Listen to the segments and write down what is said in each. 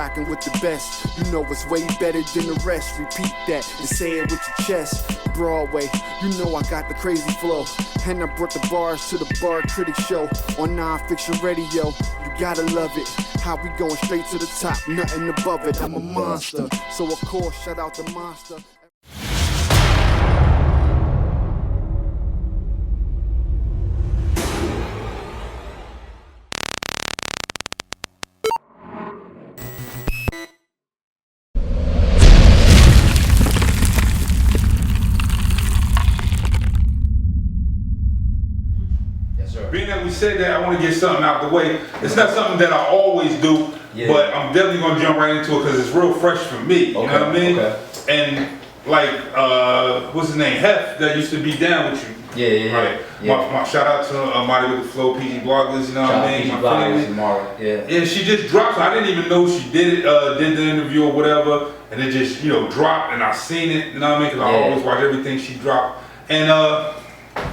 rocking with the best. You know it's way better than the rest. Repeat that and say it with your chest. Broadway, you know I got the crazy flow. And I brought the bars to the Bar Critic Show on non-fiction radio. You gotta love it. How we going straight to the top, nothing above it. I'm a monster, so of course, shout out the monster. Being that we said that, I want to get something out the way. It's not something that I always do, but I'm definitely going to jump right into it because it's real fresh for me. You know what I mean? Okay. And like, what's his name? Heff, that used to be down with you. Yeah. My shout out to MARIEFLOW, PGBLOGGERS, you know what I mean? My family. Yeah, she just dropped. I didn't even know she did it, did the interview or whatever. And it just, dropped and I seen it, you know what I mean? Because I always watch everything she dropped. And,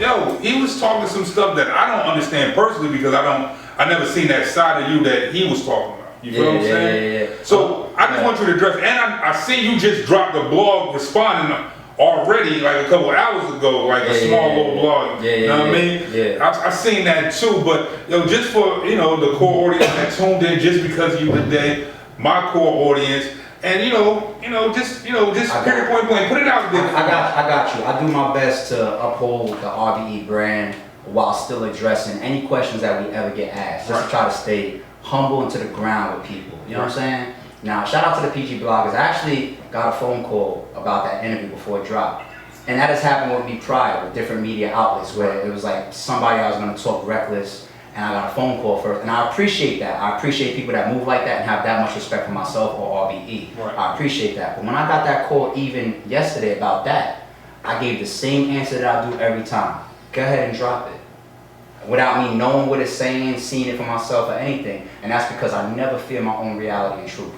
yo, he was talking some stuff that I don't understand personally because I never seen that side of you that he was talking about. You feel what I'm saying? Yeah. So I just want you to address, and I see you just dropped a blog responding already like a couple hours ago, like a small little blog. You know what I mean? Yeah. I seen that too, but yo, just for the core audience that tuned in, just because you today, my core audience. And just period, point blank, put it out there. I got you. I do my best to uphold the RBE brand while still addressing any questions that we ever get asked. Just to try to stay humble and to the ground with people. You know what I'm saying? Now, shout out to the PG bloggers. I actually got a phone call about that interview before it dropped. And that has happened with me prior with different media outlets where it was like somebody I was going to talk reckless. And I got a phone call first, and I appreciate that. I appreciate people that move like that and have that much respect for myself or RBE. I appreciate that. But when I got that call even yesterday about that, I gave the same answer that I do every time. Go ahead and drop it. Without me knowing what it's saying, seeing it for myself or anything. And that's because I never fear my own reality and truth.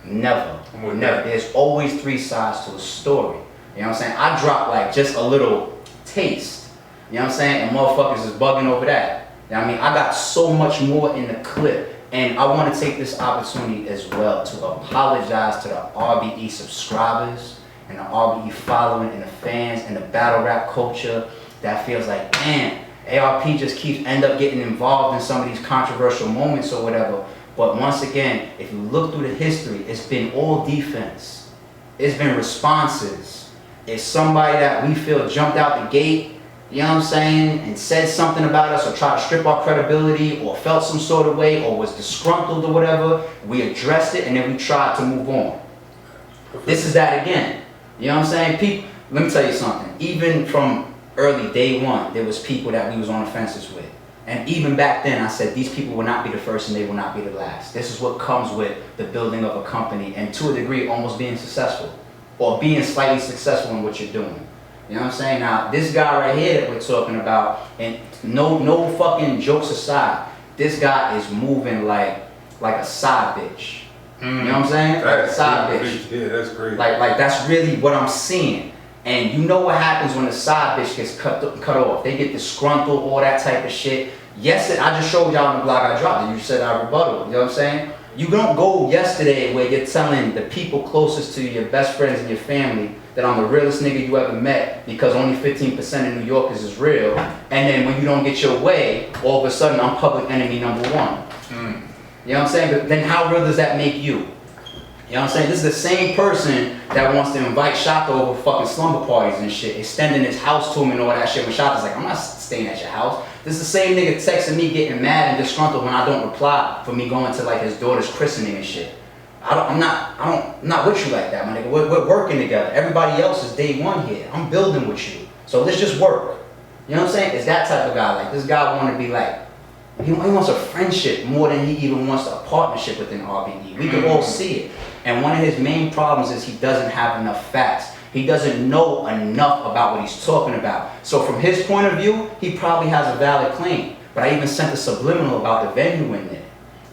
Never. Never. There's always three sides to a story. You know what I'm saying? I dropped like just a little taste. You know what I'm saying? And motherfuckers is bugging over that. You know what I mean? I got so much more in the clip, and I want to take this opportunity as well to apologize to the RBE subscribers and the RBE following and the fans and the battle rap culture that feels like, man, A.R.P just end up getting involved in some of these controversial moments or whatever. But once again, if you look through the history, it's been all defense. It's been responses. It's somebody that we feel jumped out the gate, you know what I'm saying, and said something about us or tried to strip our credibility or felt some sort of way or was disgruntled or whatever. We addressed it and then we tried to move on. This is that again. You know what I'm saying? People, let me tell you something. Even from early day one, there was people that we was on the fences with. And even back then, I said these people will not be the first and they will not be the last. This is what comes with the building of a company and to a degree almost being successful or being slightly successful in what you're doing. You know what I'm saying? Now, this guy right here that we're talking about, and no fucking jokes aside, this guy is moving like a side bitch. You know what I'm saying? Like a side bitch. Yeah, that's great. Like that's really what I'm seeing. And you know what happens when the side bitch gets cut off. They get disgruntled, all that type of shit. Yesterday, I just showed y'all in the blog I dropped it. You said I rebutted. You know what I'm saying? You don't go yesterday where you're telling the people closest to you, your best friends and your family, that I'm the realest nigga you ever met because only 15% of New Yorkers is real. And then when you don't get your way, all of a sudden I'm public enemy #1. You know what I'm saying? But then how real does that make you? You know what I'm saying? This is the same person that wants to invite Shaka over fucking slumber parties and shit, extending his house to him and all that shit when Shaka's like, I'm not staying at your house. This is the same nigga texting me getting mad and disgruntled when I don't reply for me going to like his daughter's christening and shit. I'm not with you like that, my nigga. We're working together. Everybody else is day one here. I'm building with you. So let's just work. You know what I'm saying? It's that type of guy. Like this guy want to be like, he wants a friendship more than he even wants a partnership within RBE. We can all see it. And one of his main problems is he doesn't have enough facts. He doesn't know enough about what he's talking about. So from his point of view, he probably has a valid claim. But I even sent a subliminal about the venue in there.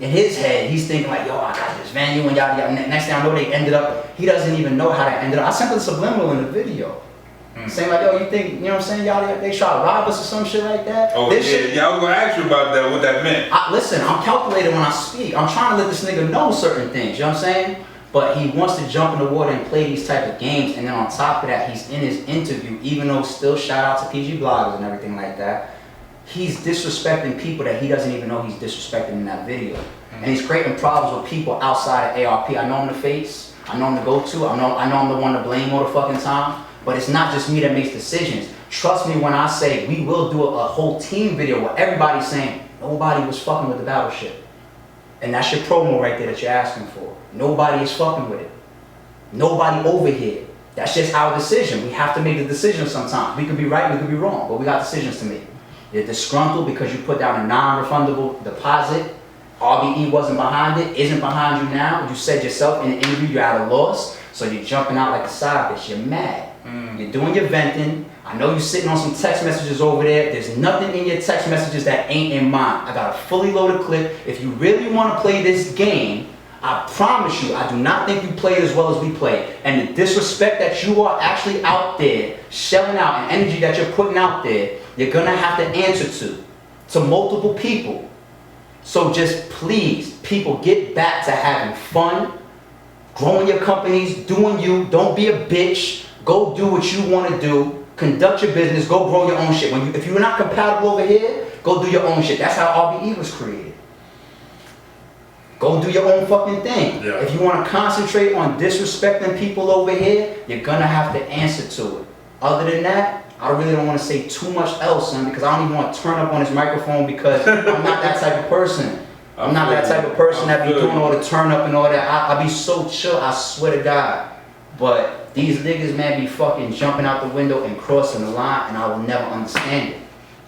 In his head, he's thinking like, yo, I got this venue and yada yada. Next thing I know, they ended up, he doesn't even know how that ended up. I sent the subliminal in the video. Saying like, yo, you think, you know what I'm saying, y'all, they try to rob us or some shit like that? Oh, this yeah, shit, yeah, I was gonna ask you about that, what that meant. Listen, I'm calculated when I speak. I'm trying to let this nigga know certain things, you know what I'm saying? But he wants to jump in the water and play these type of games, and then on top of that, he's in his interview, even though still shout out to PG Bloggers and everything like that, he's disrespecting people that he doesn't even know he's disrespecting in that video. And he's creating problems with people outside of A.R.P. I know him to face, I know him to go to, I know I'm the one to blame all the fucking time, but it's not just me that makes decisions. Trust me when I say we will do a whole team video where everybody's saying nobody was fucking with the battleship. And that's your promo right there that you're asking for. Nobody is fucking with it. Nobody over here. That's just our decision. We have to make the decision sometimes. We could be right, we could be wrong, but we got decisions to make. You're disgruntled because you put down a non-refundable deposit. RBE wasn't behind it, isn't behind you now. You said yourself in the interview you're at a loss, so you're jumping out like a side bitch. You're mad. You're doing your venting. I know you're sitting on some text messages over there. There's nothing in your text messages that ain't in mine. I got a fully loaded clip. If you really want to play this game, I promise you, I do not think you play it as well as we play. And the disrespect that you are actually out there, shelling out, and energy that you're putting out there, you're going to have to answer to multiple people. So just please, people, get back to having fun, growing your companies, doing you. Don't be a bitch. Go do what you want to do. Conduct your business. Go grow your own shit. If you're not compatible over here, go do your own shit. That's how RBE was created. Go do your own fucking thing. Yeah. If you want to concentrate on disrespecting people over here, you're going to have to answer to it. Other than that, I really don't want to say too much else, son, because I don't even want to turn up on this microphone because I'm not that type of person. I'm not that type of person that be doing all the turn up and all that. I be so chill, I swear to God. But these niggas, man, be fucking jumping out the window and crossing the line, and I will never understand it.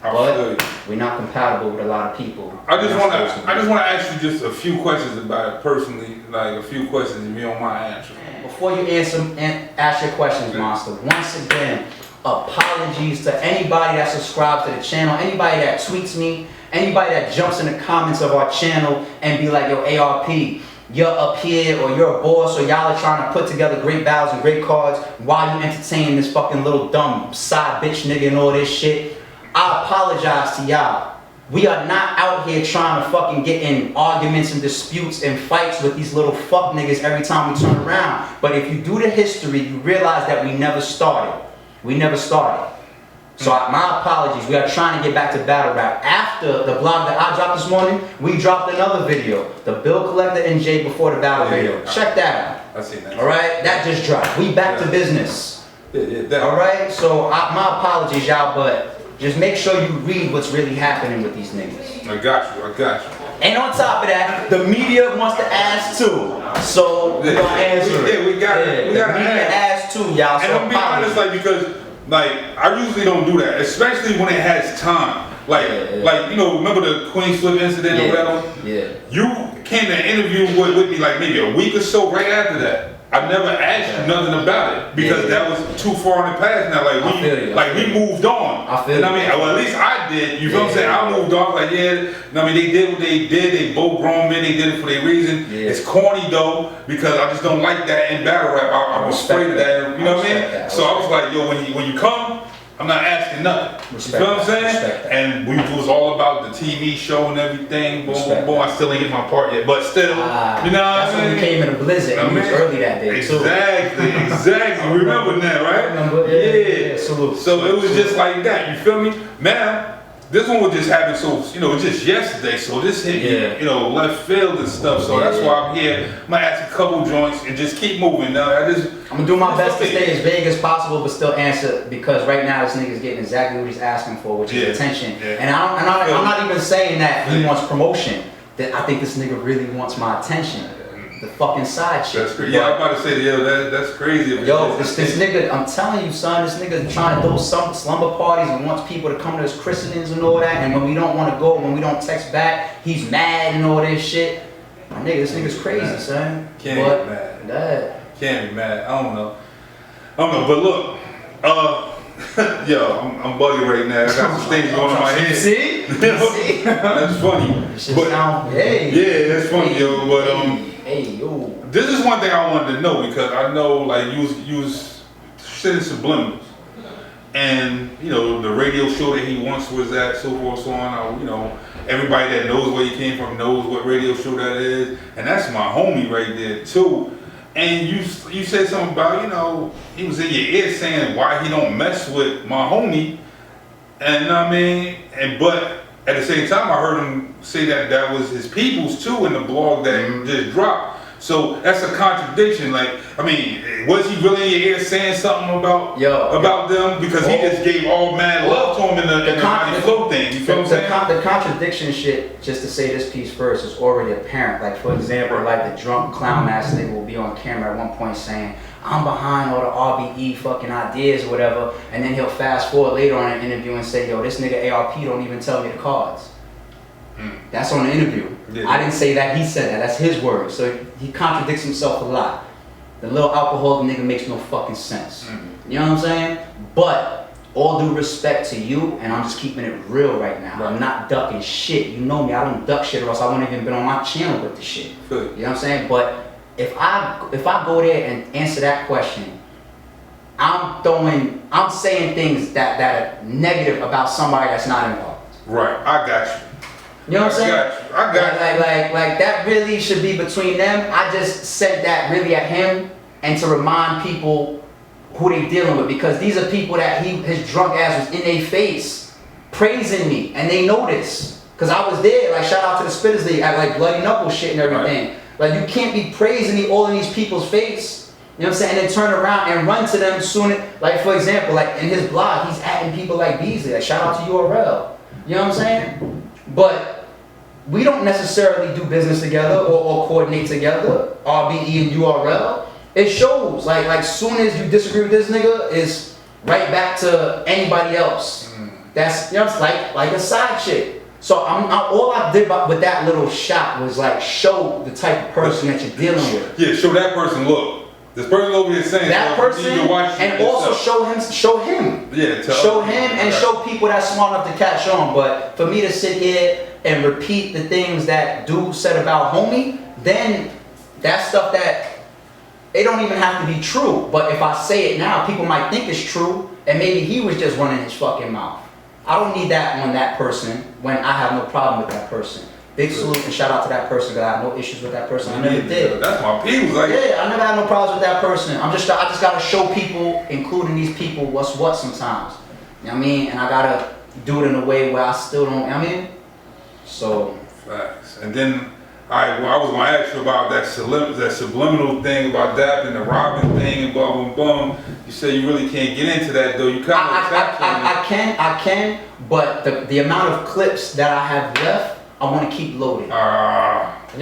But we're not compatible with a lot of people. I just want to ask you just a few questions about it personally, like a few questions if you don't mind answering. Before you ask your questions, Monster, once again, apologies to anybody that subscribes to the channel, anybody that tweets me, anybody that jumps in the comments of our channel and be like, yo, A.R.P, you're up here, or you're a boss, or y'all are trying to put together great battles and great cards while you entertain this fucking little dumb side bitch nigga and all this shit. I apologize to y'all. We are not out here trying to fucking get in arguments and disputes and fights with these little fuck niggas every time we turn around. But if you do the history, you realize that we never started. We never started. So my apologies. We are trying to get back to battle rap. After the blog that I dropped this morning, we dropped another video. The Bill Collector and Jay before the battle video. Check that out. I seen that. Alright? That just dropped. We back to business. Alright? So my apologies, y'all, but just make sure you read what's really happening with these niggas. I got you. And on top of that, the media wants to ask too. So we're gonna answer it. Yeah, we got it. The media ask too, y'all. And I'm being honest, like, because like I usually don't do that, especially when it has time. Like you know, remember the Queen Slip incident or whatever? Yeah. You came to interview with me like maybe a week or so right after that. I never asked you nothing about it because that was too far in the past now. Like we moved on. I feel. You know what I mean? Well, at least I did. You feel what I'm saying? I moved on. Like you know what I mean? They did what they did. They both grown men. They did it for their reason. It's corny though because I just don't like that in battle rap. I was afraid of that. You know what I mean? So I was like, yo, when you come, I'm not asking nothing. You feel what I'm saying? And we was all about the TV show and everything. Boom, boom, boom. I still ain't get my part yet, but still, you know what I'm saying? That's when we came in a blizzard. I mean, it was early that day. Exactly. Remember that, right? Yeah. So it was just like that. You feel me? Now, this one was just happening, so you know, just yesterday. So this hit me, you know, left field and stuff. So that's why I'm here. I'm gonna ask a couple joints and just keep moving. Now, I'm gonna do my best to stay as vague as possible, but still answer because right now this nigga's getting exactly what he's asking for, which is attention. And I'm not even saying that he wants promotion. That I think this nigga really wants my attention. The fucking side shit. That's crazy. Yeah, I'm about to say, yo, that's crazy. Yo, this nigga, I'm telling you, son, this nigga trying to throw some slumber parties and wants people to come to his christenings and all that. And when we don't want to go, when we don't text back, he's mad and all this shit. My nigga, this nigga's crazy, son. Can't be mad. Can't be mad. I don't know. But look, yo, I'm bugging right now. I got some things going on my head. See? See? That's funny. Yeah, that's funny, yo. But hey, yo. This is one thing I wanted to know because I know like you was sending subliminals. and you know the radio show that he once was at, so forth, so on. You know, everybody that knows where he came from knows what radio show that is, and that's my homie right there too. And you said something about, you know, he was in your ear saying why he don't mess with my homie, and I mean, but at the same time I heard him say that that was his people's too in the blog that just dropped. So that's a contradiction. Like, I mean, was he really in your ear saying something about them? Because he just gave all mad love to him in the MARIEFLOW thing. You feel what I'm saying? The contradiction shit, just to say this piece first, is already apparent. Like, for example, like the drunk clown ass nigga will be on camera at one point saying, I'm behind all the RBE fucking ideas or whatever, and then he'll fast forward later on in an interview and say, yo, this nigga A.R.P don't even tell me the cards. That's on the interview. Yeah. I didn't say that, he said that. That's his word. So he contradicts himself a lot. The little alcoholic nigga makes no fucking sense. You know what I'm saying? But all due respect to you, and I'm just keeping it real right now. I'm not ducking shit. You know me, I don't duck shit or else I wouldn't even been on my channel with the shit. You know what I'm saying? But if I go there and answer that question, I'm saying things that are negative about somebody that's not involved. Right, I got you. You know what I'm saying? I got you. Like that really should be between them. I just said that really at him and to remind people who they dealing with, because these are people that his drunk ass was in their face praising me, and they know this. Cause I was there, like shout out to the Spitters League at like bloody knuckle shit and everything. Right. Like you can't be praising me all in these people's face. You know what I'm saying? And then turn around and run to them soon. Like for example, like in his blog, he's adding people like Beasley. Like shout out to URL. You know what I'm saying? But we don't necessarily do business together or coordinate together, RBE and URL. It shows, like soon as you disagree with this nigga, it's right back to anybody else. That's, you know, it's like a side chick. So all I did with that little shot was like show the type of person that you're dealing with. Yeah, show that person, look. This person over here saying that person, and also show him. Yeah, show him and show people that's smart enough to catch on. But for me to sit here and repeat the things that dude said about homie, then that's stuff that it don't even have to be true. But if I say it now, people might think it's true, and maybe he was just running his fucking mouth. I don't need that on that person when I have no problem with that person. Big salute and shout out to that person, because I have no issues with that person. I never did. That's my people. Like, yeah, I never had no problems with that person. I just gotta show people, including these people, what's what sometimes. You know what I mean? And I gotta do it in a way where I still don't, you know what I mean? So. Facts. And then, I was gonna ask you about that subliminal thing about that and the robbing thing and blah, blah, blah. You say you really can't get into that though. You kind of I can, but the amount of clips that I have left, I want to keep loading. You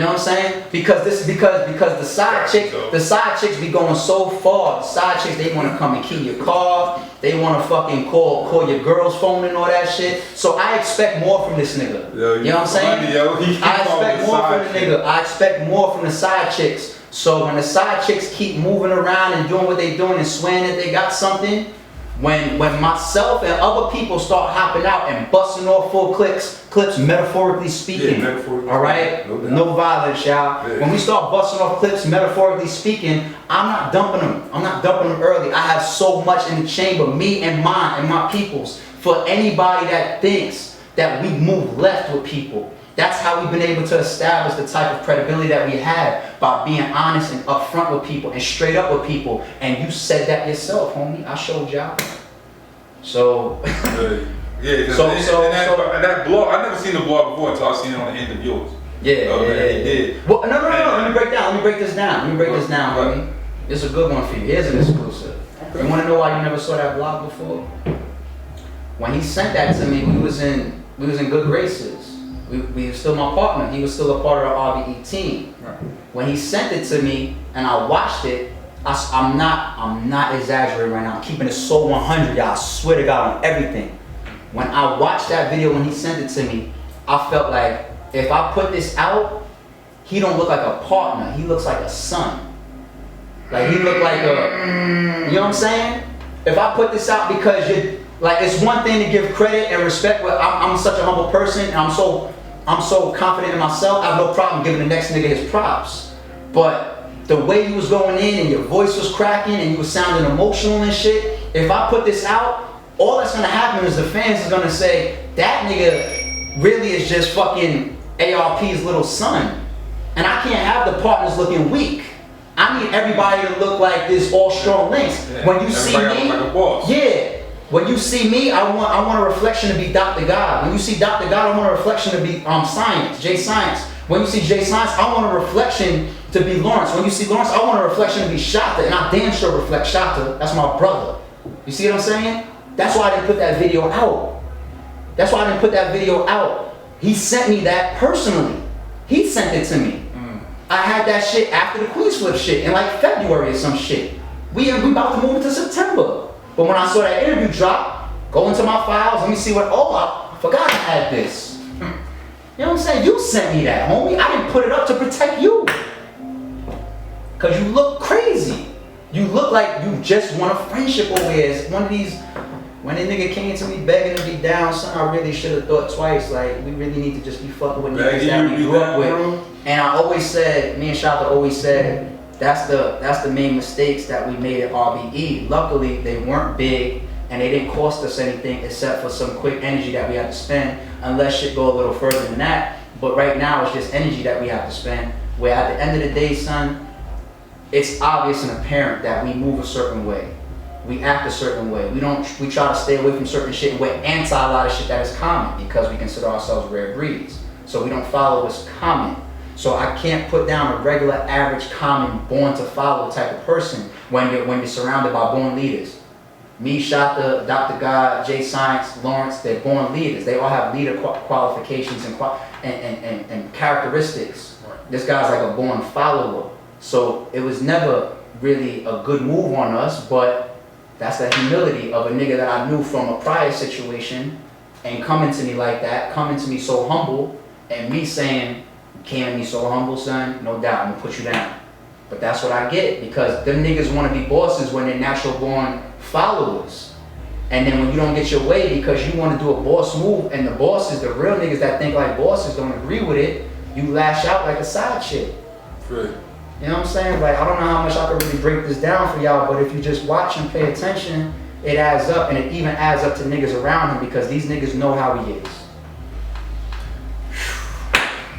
know what I'm saying? Because the side chicks be going so far. The side chicks, they want to come and key your car. They want to fucking call your girl's phone and all that shit. So I expect more from this nigga. Yo, you know what I'm saying? I expect more from the nigga. I expect more from the side chicks. So when the side chicks keep moving around and doing what they doing and swearing that they got something, when myself and other people start hopping out and busting off full clips metaphorically speaking, all right? No violence, y'all. Yeah. When we start busting off clips metaphorically speaking, I'm not dumping them. I'm not dumping them early. I have so much in the chamber, me and mine and my peoples. For anybody that thinks that we move left with people, that's how we've been able to establish the type of credibility that we have, by being honest and upfront with people and straight up with people. And you said that yourself, homie. I showed y'all. So, yeah. That blog, I never seen the blog before until I seen it on the end of yours. Yeah. Well, no. Let me break this down, homie. It's a good one for you. Here's an exclusive. Okay. You want to know why you never saw that blog before? When he sent that to me, we was in good graces. We was still my partner. He was still a part of the RBE team. Right. When he sent it to me and I watched it, I'm not exaggerating right now. I'm keeping it so 100, y'all. I swear to God on everything. When I watched that video when he sent it to me, I felt like if I put this out, he don't look like a partner. He looks like a son. Like he looked like a, you know what I'm saying? If I put this out, because you're like, it's one thing to give credit and respect, but I'm such a humble person and I'm so confident in myself, I have no problem giving the next nigga his props. But the way you was going in and your voice was cracking and you was sounding emotional and shit, if I put this out, all that's gonna happen is the fans is gonna say, that nigga really is just fucking A.R.P's little son. And I can't have the partners looking weak. I need everybody to look like this all strong links. Yeah. When you see me, like a boss. yeah. When you see me, I want a reflection to be Dr. God. When you see Dr. God, I want a reflection to be Science, J Science. When you see J Science, I want a reflection to be Lawrence. When you see Lawrence, I want a reflection to be Shata, and I damn sure reflect Shata. That's my brother. You see what I'm saying? That's why I didn't put that video out. That's why I didn't put that video out. He sent me that personally. He sent it to me. I had that shit after the Queens Flip shit in like February or some shit. We about to move into September. But when I saw that interview drop, go into my files, let me see what, oh, I forgot I had this. You know what I'm saying? You sent me that, homie. I didn't put it up to protect you. Cause you look crazy. You look like you just want a friendship over here. It's one of these, when a nigga came to me begging to be down, son, I really should have thought twice. Like, we really need to just be fucking with niggas that we grew up with. And I always said, me and Shaka always said, that's the main mistakes that we made at RBE. Luckily, they weren't big and they didn't cost us anything except for some quick energy that we had to spend, unless shit go a little further than that. But right now, it's just energy that we have to spend. Where at the end of the day, son, it's obvious and apparent that we move a certain way. We act a certain way. We try to stay away from certain shit, and we're anti a lot of shit that is common because we consider ourselves rare breeds. So we don't follow what's common. So I can't put down a regular, average, common, born to follow type of person when you're surrounded by born leaders. Me, Shata, Dr. God, J Science, Lawrence, they're born leaders. They all have leader qualifications and characteristics. Right. This guy's like a born follower. So it was never really a good move on us, but that's the humility of a nigga that I knew from a prior situation and coming to me like that, coming to me so humble, and me saying, came to me so humble, son, no doubt, I'm gonna put you down. But that's what I get, because them niggas wanna be bosses when they're natural born followers. And then when you don't get your way because you wanna do a boss move, and the bosses, the real niggas that think like bosses don't agree with it, you lash out like a side chick. Right. You know what I'm saying? Like, I don't know how much I can really break this down for y'all, but if you just watch and pay attention, it adds up, and it even adds up to niggas around him because these niggas know how he is.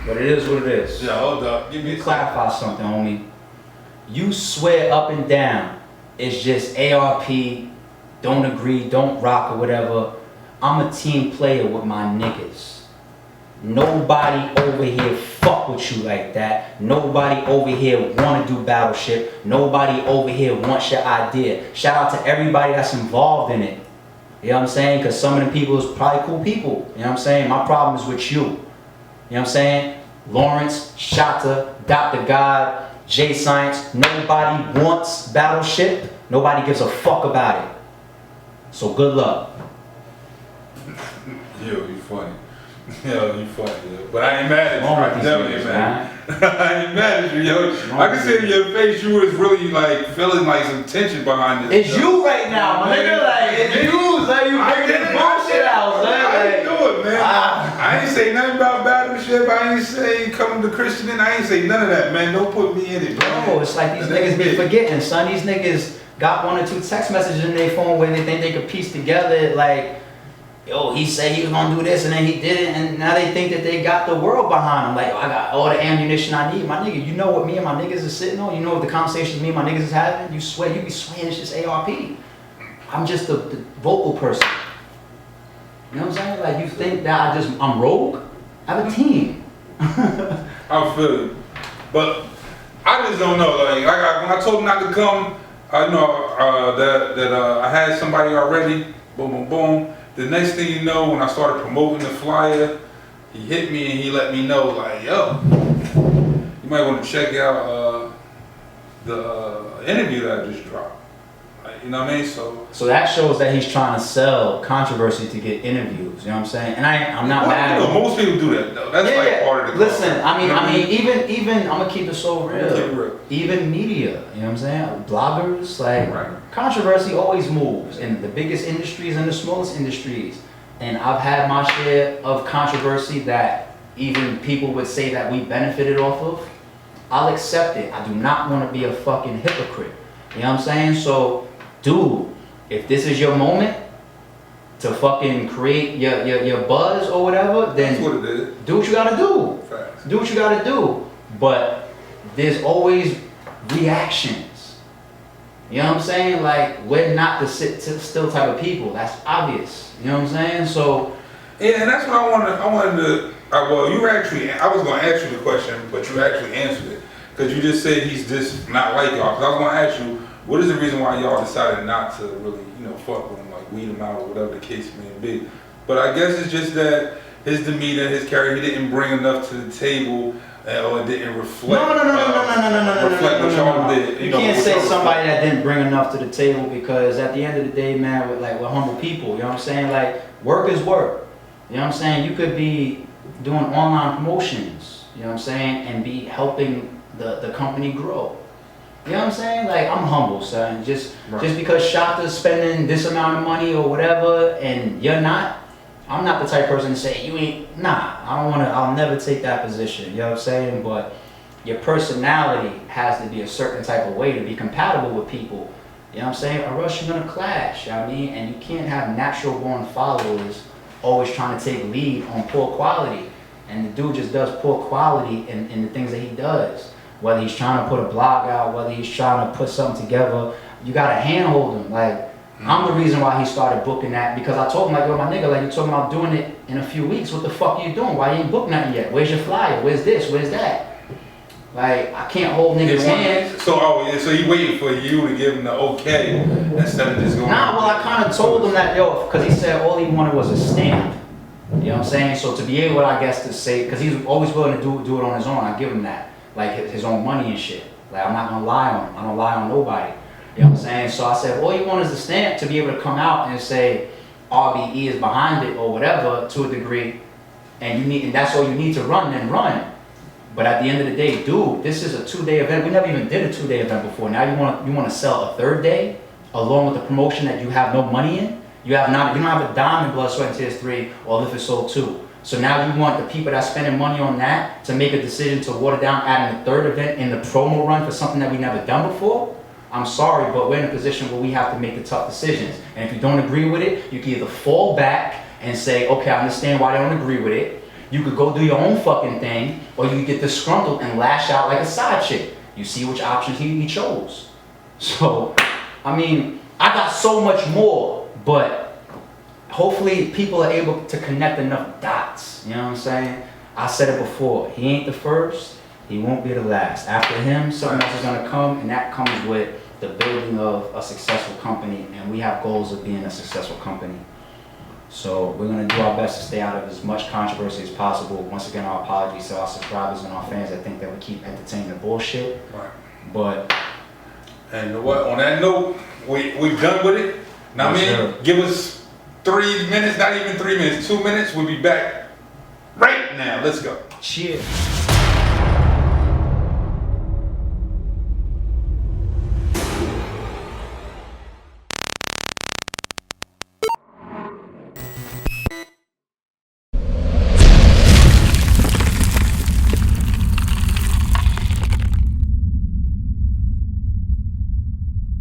But it is what it is. Yeah, hold up. Give me clarify something, homie. You swear up and down it's just A.R.P, don't agree, don't rock or whatever. I'm a team player with my niggas. Nobody over here fuck with you like that. Nobody over here want to do battleship. Nobody over here wants your idea. Shout out to everybody that's involved in it. You know what I'm saying? Because some of the people is probably cool people. You know what I'm saying? My problem is with you. You know what I'm saying? Lawrence, Shata, Dr. God, J Science. Nobody wants battleship. Nobody gives a fuck about it. So good luck. Yo, you funny. Yo, you funny, yo. But I ain't mad at you. I definitely ain't mad. I ain't mad at you, yo. I can see in your face you was really like feeling like some tension behind this. It's you right now, my nigga. Like, it's you. Like, you bring this bullshit out, man. I ain't do it, man. I ain't say nothing about battleship. I ain't say coming to Christian. I ain't say none of that, man. Don't put me in it, man. No, it's like these niggas be forgetting, son. These niggas got 1 or 2 text messages in their phone where they think they could piece together, like, yo, he said he was gonna do this and then he did it, and now they think that they got the world behind them. Like, oh, I got all the ammunition I need. My nigga, you know what me and my niggas is sitting on? You know what the conversations me and my niggas is having? You swear, you be swearing it's just A.R.P. I'm just the vocal person. You know what I'm saying? Like, you think that I'm rogue? I have a team. I feel you. But I just don't know. Like, when I told him not to come, I know that I had somebody already. Boom, boom, boom. The next thing you know, when I started promoting the flyer, he hit me and he let me know, like, yo, you might want to check out the interview that I just dropped. Like, you know what I mean? So that shows that he's trying to sell controversy to get interviews. You know what I'm saying? And I'm not mad. You know, most people do that though. That's like part of the. Listen, I mean, even I'm gonna keep it so real. Even media, you know what I'm saying? Bloggers, like, controversy always moves in the biggest industries and the smallest industries. And I've had my share of controversy that even people would say that we benefited off of. I'll accept it. I do not want to be a fucking hypocrite. You know what I'm saying? So, dude, if this is your moment, to fucking create your buzz or whatever, then that's what it is. do what you gotta do. Facts. Do what you gotta do. But there's always reactions. You know what I'm saying? Like, we're not the sit still type of people. That's obvious. You know what I'm saying? So yeah, and that's what I wanted to. Well, you actually, I was gonna ask you the question, but you actually answered it because you just said he's just not like y'all. Because I was gonna ask you, what is the reason why y'all decided not to really, fuck with him, like weed him out or whatever the case may be? But I guess it's just that his demeanor, his character, he didn't bring enough to the table, or it didn't reflect. No. Reflect what y'all did. You can't say somebody that didn't bring enough to the table, because at the end of the day, man, we're humble people. You know what I'm saying? Like, work is work. You know what I'm saying? You could be doing online promotions, you know what I'm saying, and be helping the company grow. You know what I'm saying? Like, I'm humble, son. Just because Shata's spending this amount of money or whatever, and you're not, I'm not the type of person to say, you ain't, nah, I'll never take that position, you know what I'm saying? But your personality has to be a certain type of way to be compatible with people, you know what I'm saying? Or else you're gonna clash, you know what I mean? And you can't have natural born followers always trying to take lead on poor quality. And the dude just does poor quality in the things that he does. Whether he's trying to put a blog out, whether he's trying to put something together, you gotta handhold him. Like, I'm the reason why he started booking that, because I told him, like, yo, my nigga, like, you talking about doing it in a few weeks, what the fuck are you doing? Why you ain't booked nothing yet? Where's your flyer? Where's this? Where's that? Like, I can't hold niggas' hands. So he waiting for you to give him the okay instead of just going. Nah, well, I kind of told him that, yo, because he said all he wanted was a stamp. You know what I'm saying? So to be able, I guess, to say, because he's always willing to do it on his own, I give him that. Like, his own money and shit. Like, I'm not gonna lie on him. I don't lie on nobody. You know what I'm saying? So I said, all you want is the stamp to be able to come out and say RBE is behind it or whatever to a degree, and that's all you need to run, then run. But at the end of the day, dude, this is a 2-day event. We never even did a 2-day event before. Now you want to sell a 3rd day along with the promotion that you have no money in. You don't have a dime in Blood, Sweat, and Tears 3 or Live It Soul 2. So now you want the people that are spending money on that to make a decision to water down adding a 3rd event in the promo run for something that we never done before? I'm sorry, but we're in a position where we have to make the tough decisions. And if you don't agree with it, you can either fall back and say, okay, I understand why I don't agree with it. You could go do your own fucking thing, or you could get disgruntled and lash out like a side chick. You see which options he chose. So, I mean, I got so much more, but hopefully people are able to connect enough dots. You know what I'm saying? I said it before, he ain't the first, he won't be the last. After him, something else is gonna come, and that comes with the building of a successful company, and we have goals of being a successful company. So we're gonna do our best to stay out of as much controversy as possible. Once again, our apologies to our subscribers and our fans that think that we keep entertaining the bullshit. Right. But, and you know what? On that note, we've done with it. Now, give us 3 minutes, not even 3 minutes, 2 minutes. We'll be back right now. Let's go. cheers.